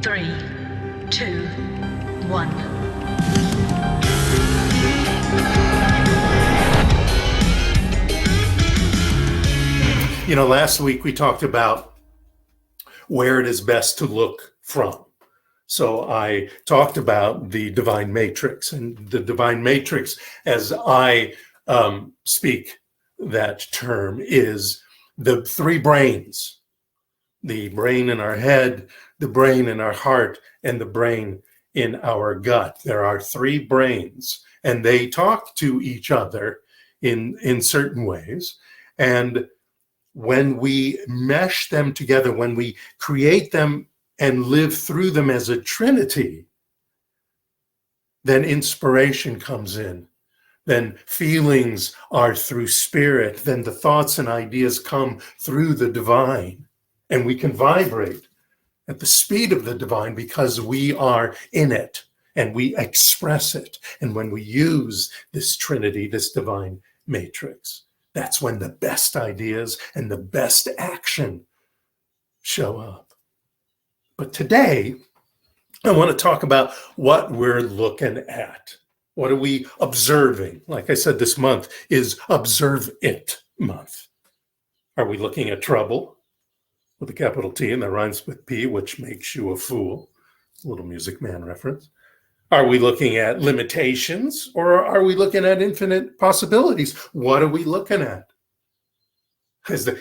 3, 2, 1. Last week we talked about where it is best to look from. So I talked about the divine matrix, and the divine matrix, as I speak that term, is the three brains: the brain in our head, the brain in our heart, and the brain in our gut. There are three brains, and they talk to each other in certain ways. And when we mesh them together, when we create them and live through them as a trinity, then inspiration comes in. Then feelings are through spirit. Then the thoughts and ideas come through the divine. And we can vibrate at the speed of the divine because we are in it and we express it. And when we use this trinity, this divine matrix, that's when the best ideas and the best action show up. But today, I want to talk about what we're looking at. What are we observing? Like I said, this month is Observe It month. Are we looking at trouble with a capital T and that rhymes with P, which makes you a fool? A little Music Man reference. Are we looking at limitations, or are we looking at infinite possibilities? What are we looking at? As De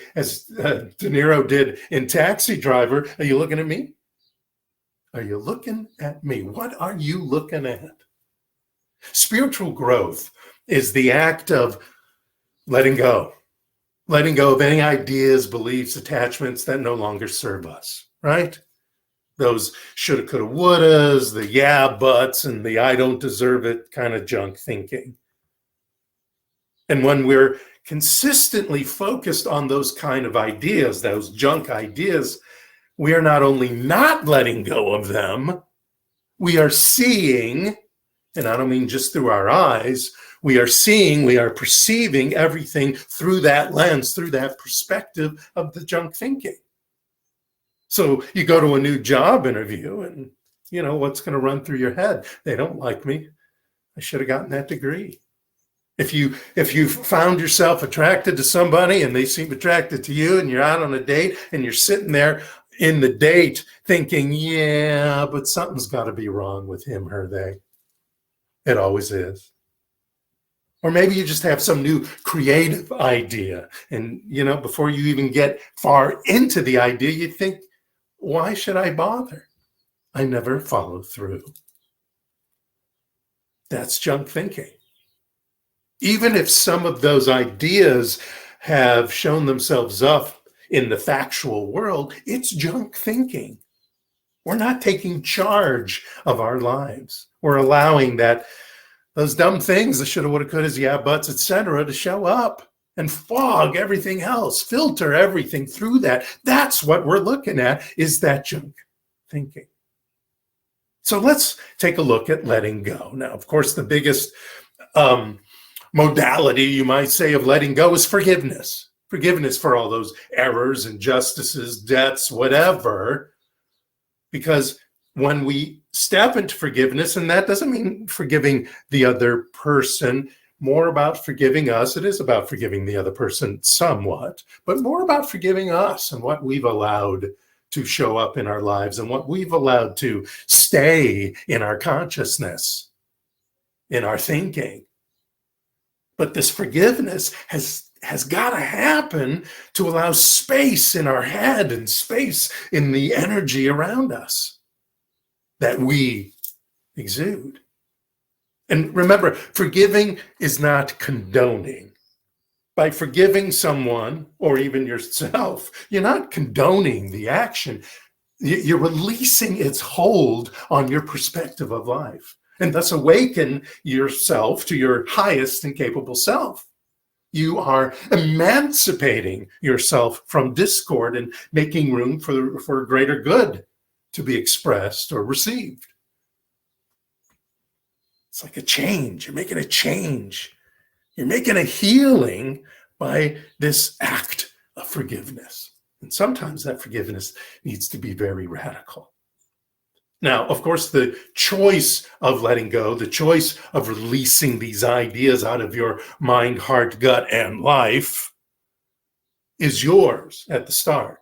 Niro did in Taxi Driver, are you looking at me? Are you looking at me? What are you looking at? Spiritual growth is the act of letting go of any ideas, beliefs, attachments that no longer serve us, right? Those shoulda, coulda, wouldas, the yeah, buts, and the I don't deserve it kind of junk thinking. And when we're consistently focused on those kind of ideas, those junk ideas, we are not only not letting go of them, we are seeing, and I don't mean just through our eyes, we are perceiving everything through that lens, through that perspective of the junk thinking. So you go to a new job interview and, what's going to run through your head? They don't like me. I should have gotten that degree. If you found yourself attracted to somebody and they seem attracted to you and you're out on a date and you're sitting there in the date thinking, yeah, but something's got to be wrong with him, her, they. It always is. Or maybe you just have some new creative idea and, before you even get far into the idea, you think, why should I bother? I never follow through. That's junk thinking. Even if some of those ideas have shown themselves up in the factual world, it's junk thinking. We're not taking charge of our lives. We're allowing those dumb things, the shoulda, woulda, couldas, yeah, buts, etc., to show up and fog everything else, filter everything through that. That's what we're looking at, is that junk thinking. So let's take a look at letting go. Now, of course, the biggest modality, you might say, of letting go is forgiveness. Forgiveness for all those errors, injustices, debts, whatever. Because when we step into forgiveness, and that doesn't mean forgiving the other person, more about forgiving us. It is about forgiving the other person somewhat, but more about forgiving us and what we've allowed to show up in our lives and what we've allowed to stay in our consciousness, in our thinking. But this forgiveness has got to happen to allow space in our head and space in the energy around us that we exude. And remember, forgiving is not condoning. By forgiving someone or even yourself, you're not condoning the action. You're releasing its hold on your perspective of life, and thus awaken yourself to your highest and capable self. You are emancipating yourself from discord and making room for greater good to be expressed or received. It's like a change. You're making a change. You're making a healing by this act of forgiveness. And sometimes that forgiveness needs to be very radical. Now, of course, the choice of letting go, the choice of releasing these ideas out of your mind, heart, gut, and life is yours at the start.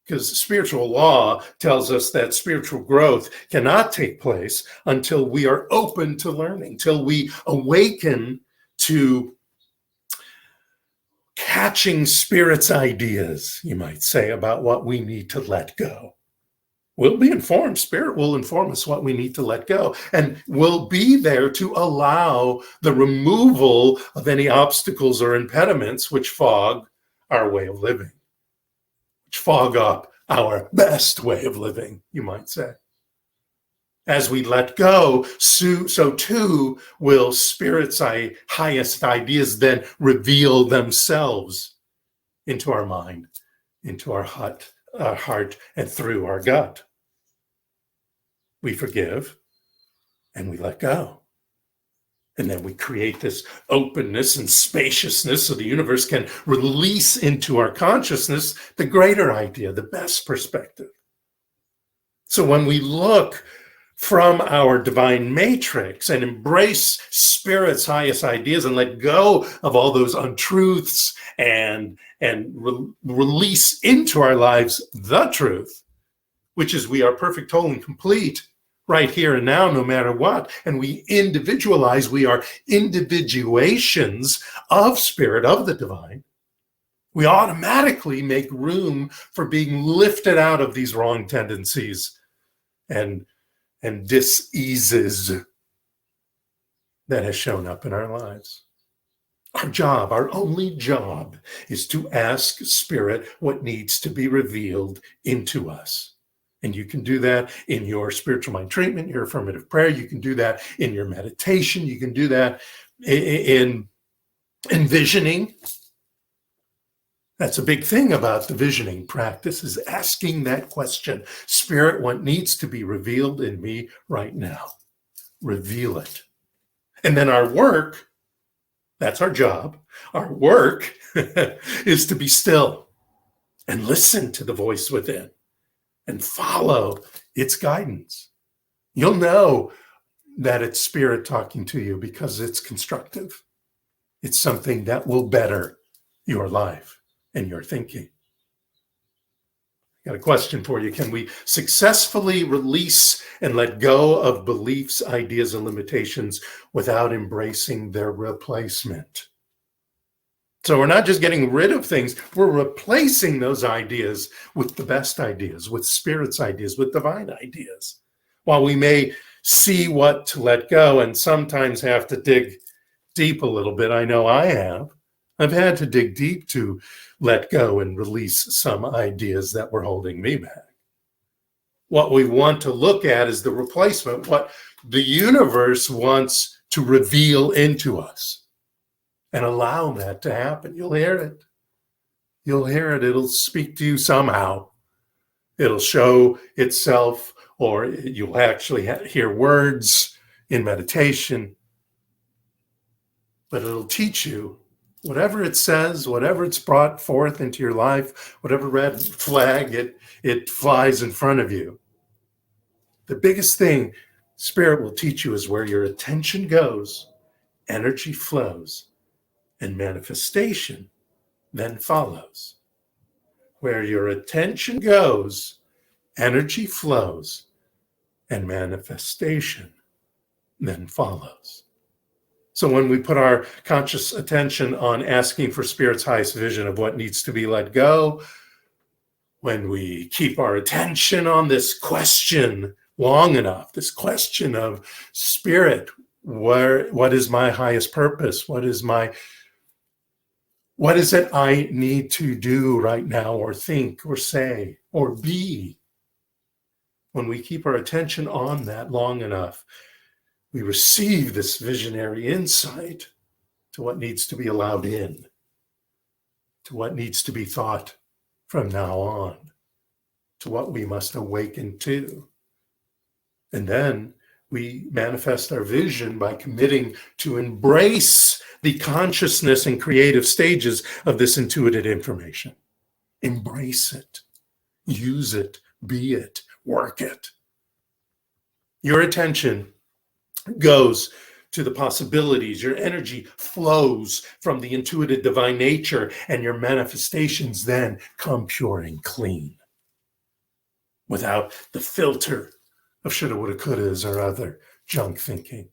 Because spiritual law tells us that spiritual growth cannot take place until we are open to learning, till we awaken to catching Spirit's ideas, you might say, about what we need to let go. We'll be informed. Spirit will inform us what we need to let go. And we'll be there to allow the removal of any obstacles or impediments which fog our way of living, which fog up our best way of living, you might say. As we let go, so too will Spirit's highest ideas then reveal themselves into our mind, into our heart, and through our gut. We forgive and we let go. And then we create this openness and spaciousness so the universe can release into our consciousness the greater idea, the best perspective. So when we look from our divine matrix and embrace Spirit's highest ideas and let go of all those untruths and release into our lives the truth, which is we are perfect, whole, and complete right here and now, no matter what. And we individualize, we are individuations of Spirit, of the divine. We automatically make room for being lifted out of these wrong tendencies and diseases that has shown up in our lives. Our job, our only job, is to ask Spirit what needs to be revealed into us. And you can do that in your spiritual mind treatment, your affirmative prayer. You can do that in your meditation. You can do that in visioning. That's a big thing about the visioning practice, is asking that question. Spirit, what needs to be revealed in me right now? Reveal it. And then our work, that's our job. Our work is to be still and listen to the voice within and follow its guidance. You'll know that it's Spirit talking to you because it's constructive. It's something that will better your life and your thinking. Got a question for you. Can we successfully release and let go of beliefs, ideas, and limitations without embracing their replacement? So we're not just getting rid of things, we're replacing those ideas with the best ideas, with Spirit's ideas, with divine ideas. While we may see what to let go and sometimes have to dig deep a little bit, I know I have. I've had to dig deep to let go and release some ideas that were holding me back. What we want to look at is the replacement, what the universe wants to reveal into us. And allow that to happen. You'll hear it. You'll hear it. It'll speak to you somehow. It'll show itself, or you'll actually hear words in meditation. But it'll teach you whatever it says, whatever it's brought forth into your life, whatever red flag it flies in front of you. The biggest thing Spirit will teach you is where your attention goes, energy flows. And manifestation then follows. Where your attention goes, energy flows, and manifestation then follows. So when we put our conscious attention on asking for Spirit's highest vision of what needs to be let go, when we keep our attention on this question long enough, this question of Spirit, what is my highest purpose? What is it I need to do right now, or think, or say, or be? When we keep our attention on that long enough, we receive this visionary insight to what needs to be allowed in, to what needs to be thought from now on, to what we must awaken to. And then we manifest our vision by committing to embrace the consciousness and creative stages of this intuitive information. Embrace it, use it, be it, work it. Your attention goes to the possibilities. Your energy flows from the intuitive divine nature, and your manifestations then come pure and clean without the filter of shoulda, woulda, couldas or other junk thinking.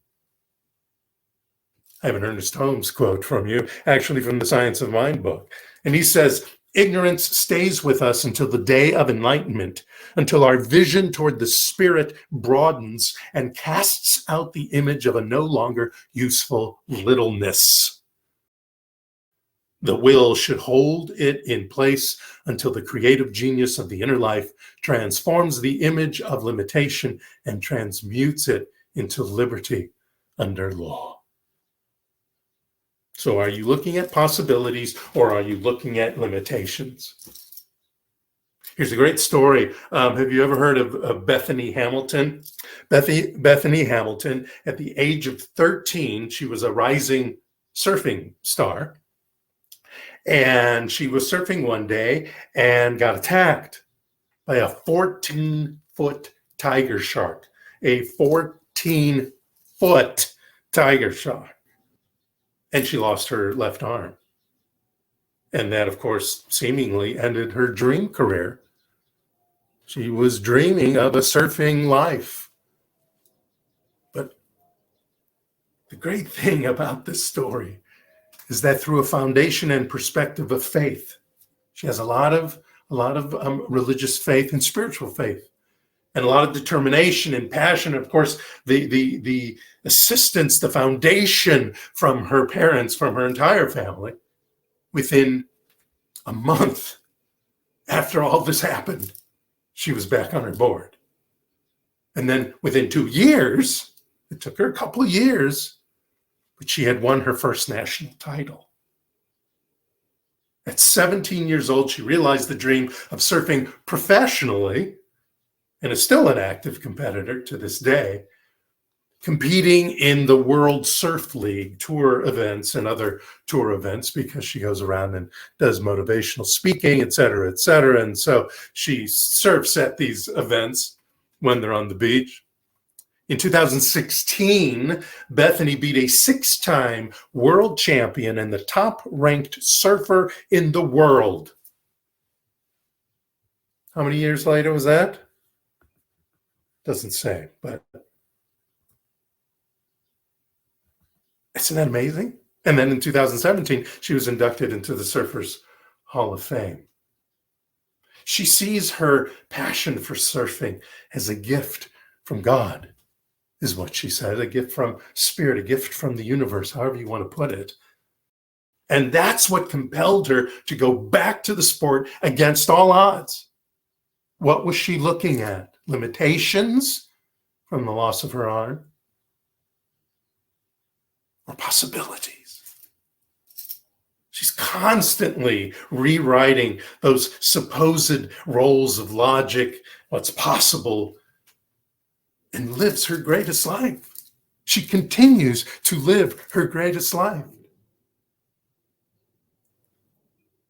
I have an Ernest Holmes quote from you, actually from the Science of Mind book. And he says, ignorance stays with us until the day of enlightenment, until our vision toward the spirit broadens and casts out the image of a no longer useful littleness. The will should hold it in place until the creative genius of the inner life transforms the image of limitation and transmutes it into liberty under law. So are you looking at possibilities or are you looking at limitations? Here's a great story. Have you ever heard of Bethany Hamilton? Bethany Hamilton, at the age of 13, she was a rising surfing star. And she was surfing one day and got attacked by a 14-foot tiger shark. A 14-foot tiger shark. And she lost her left arm. And that, of course, seemingly ended her dream career. She was dreaming of a surfing life. But the great thing about this story is that through a foundation and perspective of faith, she has a lot of religious faith and spiritual faith, and a lot of determination and passion. Of course, the assistance, the foundation from her parents, from her entire family. Within a month after all this happened, she was back on her board. And then within 2 years, it took her a couple of years, but she had won her first national title. At 17 years old, she realized the dream of surfing professionally and is still an active competitor to this day, competing in the World Surf League tour events and other tour events because she goes around and does motivational speaking, et cetera, et cetera. And so she surfs at these events when they're on the beach. In 2016, Bethany beat a 6-time world champion and the top-ranked surfer in the world. How many years later was that? Doesn't say, but isn't that amazing? And then in 2017, she was inducted into the Surfers Hall of Fame. She sees her passion for surfing as a gift from God, is what she said, a gift from spirit, a gift from the universe, however you want to put it. And that's what compelled her to go back to the sport against all odds. What was she looking at? Limitations from the loss of her arm? Or possibilities? She's constantly rewriting those supposed roles of logic, what's possible, and lives her greatest life. She continues to live her greatest life.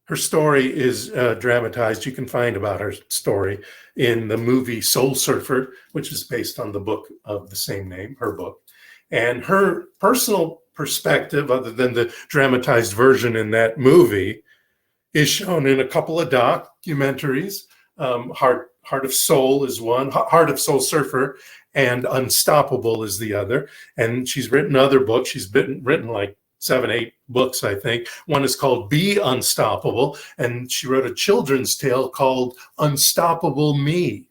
Her story is dramatized. You can find about her story in the movie Soul Surfer, which is based on the book of the same name, her book. And her personal perspective, other than the dramatized version in that movie, is shown in a couple of documentaries. Heart of Soul is one, Heart of Soul Surfer, and Unstoppable is the other. And she's written other books. She's written like 7, 8 books, I think. One is called Be Unstoppable, and she wrote a children's tale called Unstoppable Me.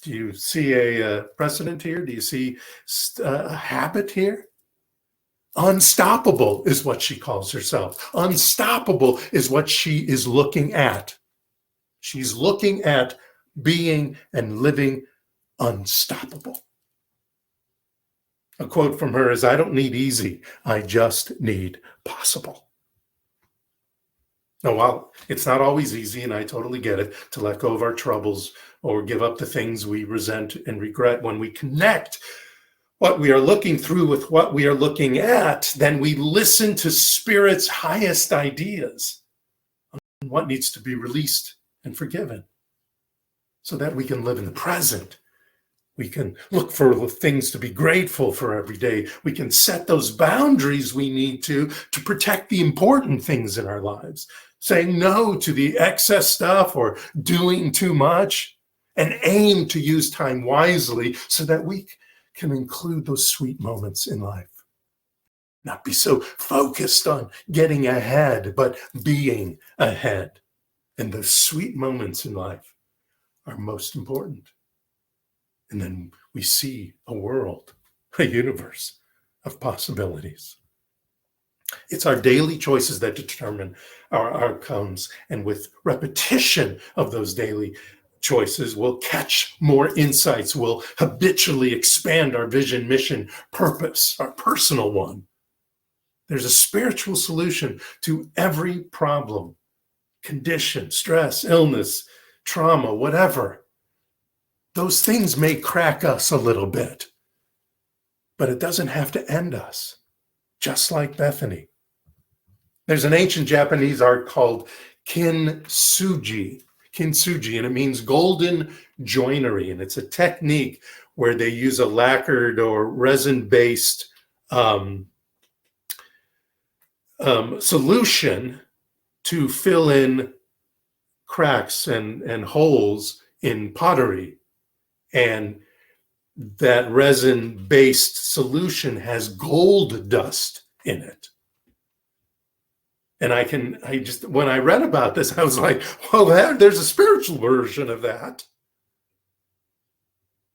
Do you see a precedent here? Do you see a habit here? Unstoppable is what she calls herself. Unstoppable is what she is looking at. She's looking at being and living unstoppable. A quote from her is, "I don't need easy, I just need possible." Now, while it's not always easy, and I totally get it, to let go of our troubles or give up the things we resent and regret, when we connect what we are looking through with what we are looking at, then we listen to Spirit's highest ideas on what needs to be released and forgiven so that we can live in the present We can look for the things to be grateful for every day. We can set those boundaries we need to protect the important things in our lives, saying no to the excess stuff or doing too much, and aim to use time wisely so that we can include those sweet moments in life. Not be so focused on getting ahead, but being ahead. And those sweet moments in life are most important. And then we see a world, a universe of possibilities. It's our daily choices that determine our outcomes. And with repetition of those daily choices, we'll catch more insights. We'll habitually expand our vision, mission, purpose, our personal one. There's a spiritual solution to every problem, condition, stress, illness, trauma, whatever. Those things may crack us a little bit, but it doesn't have to end us, just like Bethany. There's an ancient Japanese art called kintsugi, and it means golden joinery. And it's a technique where they use a lacquered or resin-based solution to fill in cracks and holes in pottery. And that resin-based solution has gold dust in it. And when I read about this, I was like, well, there's a spiritual version of that.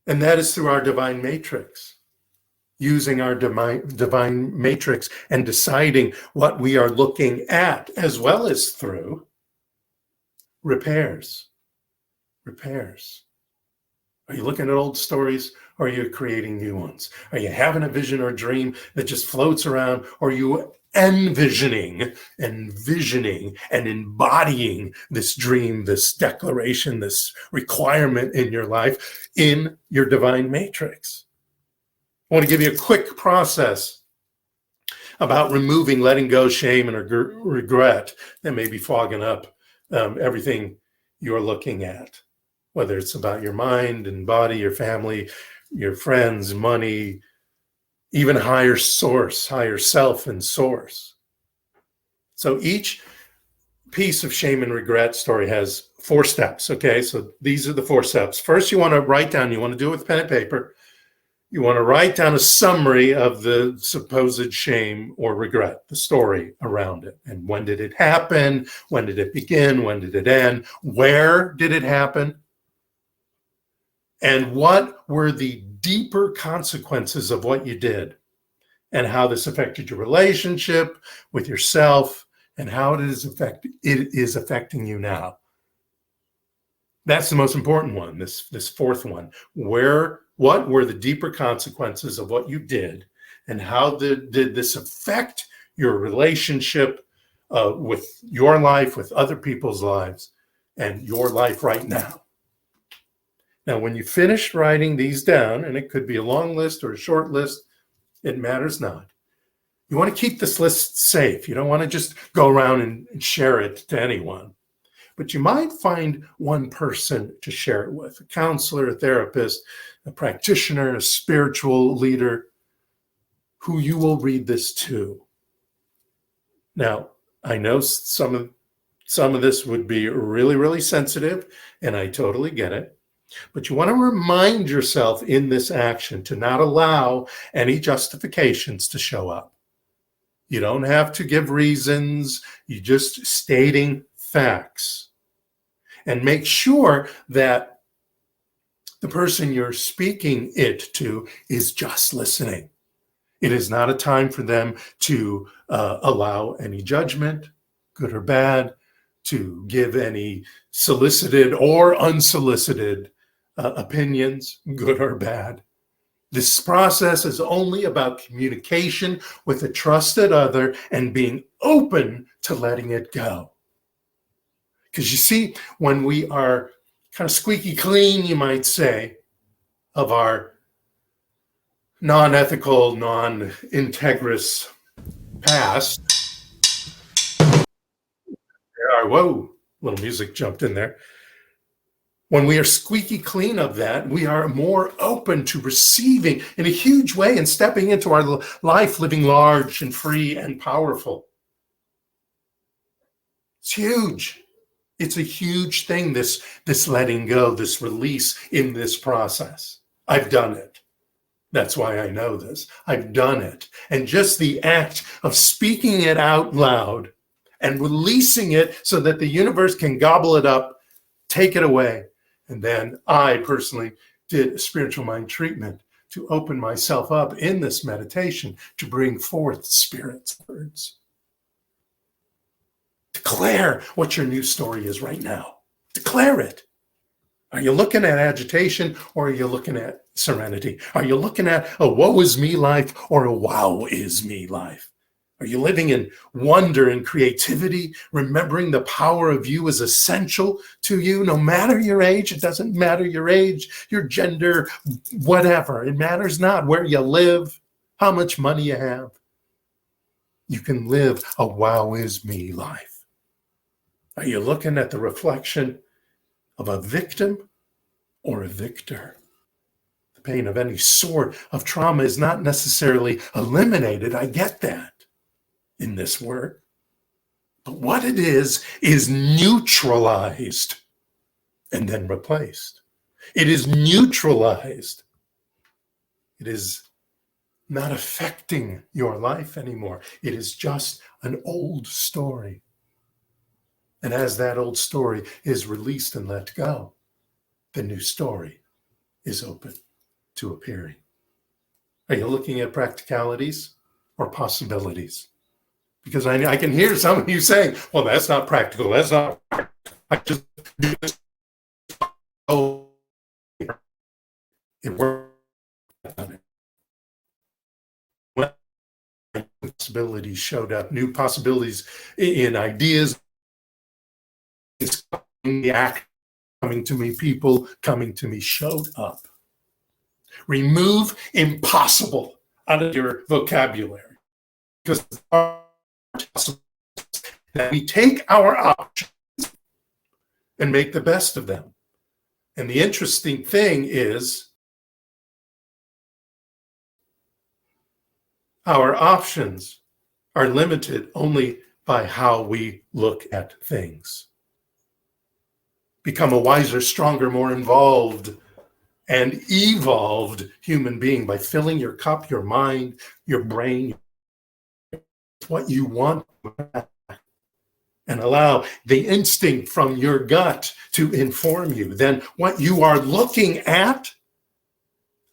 And that is through our divine matrix, using our divine matrix and deciding what we are looking at, as well as through repairs. Are you looking at old stories, or are you creating new ones? Are you having a vision or dream that just floats around, or are you envisioning and embodying this dream, this declaration, this requirement in your life in your divine matrix? I want to give you a quick process about removing, letting go, shame, and regret that may be fogging up everything you're looking at, whether it's about your mind and body, your family, your friends, money, even higher self and source. So each piece of shame and regret story has 4 steps, okay? So these are the 4 steps. First, you want to write down, you want to do it with pen and paper. You want to write down a summary of the supposed shame or regret, the story around it. And when did it happen? When did it begin? When did it end? Where did it happen? And what were the deeper consequences of what you did, and how this affected your relationship with yourself, and how it is affecting you now. That's the most important one, this 4th one. What were the deeper consequences of what you did, and how did this affect your relationship with your life, with other people's lives, and your life right now? Now, when you finish writing these down, and it could be a long list or a short list, it matters not. You want to keep this list safe. You don't want to just go around and share it to anyone. But you might find one person to share it with, a counselor, a therapist, a practitioner, a spiritual leader, who you will read this to. Now, I know some of this would be really, really sensitive, and I totally get it. But you want to remind yourself in this action to not allow any justifications to show up. You don't have to give reasons. You're just stating facts. And make sure that the person you're speaking it to is just listening. It is not a time for them to allow any judgment, good or bad, to give any solicited or unsolicited opinions, good or bad. This process is only about communication with a trusted other and being open to letting it go. Because you see, when we are kind of squeaky clean, you might say, of our non-ethical, non-integrous past, whoa, little music jumped in there. When we are squeaky clean of that, we are more open to receiving in a huge way and stepping into our life, living large and free and powerful. It's huge. It's a huge thing, this letting go, this release in this process. I've done it. That's why I know this. I've done it. And just the act of speaking it out loud and releasing it so that the universe can gobble it up, take it away. And then I personally did a spiritual mind treatment to open myself up in this meditation to bring forth Spirit's words. Declare what your new story is right now. Declare it. Are you looking at agitation or are you looking at serenity? Are you looking at a woe is me life or a wow is me life? Are you living in wonder and creativity, remembering the power of you is essential to you, no matter your age? It doesn't matter your age, your gender, whatever. It matters not where you live, how much money you have. You can live a wow is me life. Are you looking at the reflection of a victim or a victor? The pain of any sort of trauma is not necessarily eliminated. I get that in this work. But what it is neutralized and then replaced. It is neutralized. It is not affecting your life anymore. It is just an old story. And as that old story is released and let go, the new story is open to appearing. Are you looking at practicalities or possibilities? Because I can hear some of you saying, well, that's not practical. That's not practical. I just do this. Oh, it worked. When possibilities showed up, new possibilities in ideas, it's the act coming to me, people coming to me showed up. Remove impossible out of your vocabulary, because that we take our options and make the best of them. And the interesting thing is our options are limited only by how we look at things. Become a wiser, stronger, more involved and evolved human being by filling your cup, your mind, your brain, what you want, and allow the instinct from your gut to inform you. Then what you are looking at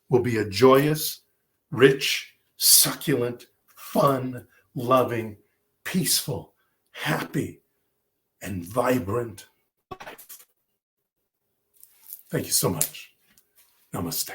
will be a joyous, rich, succulent, fun, loving, peaceful, happy, and vibrant life. Thank you so much. Namaste.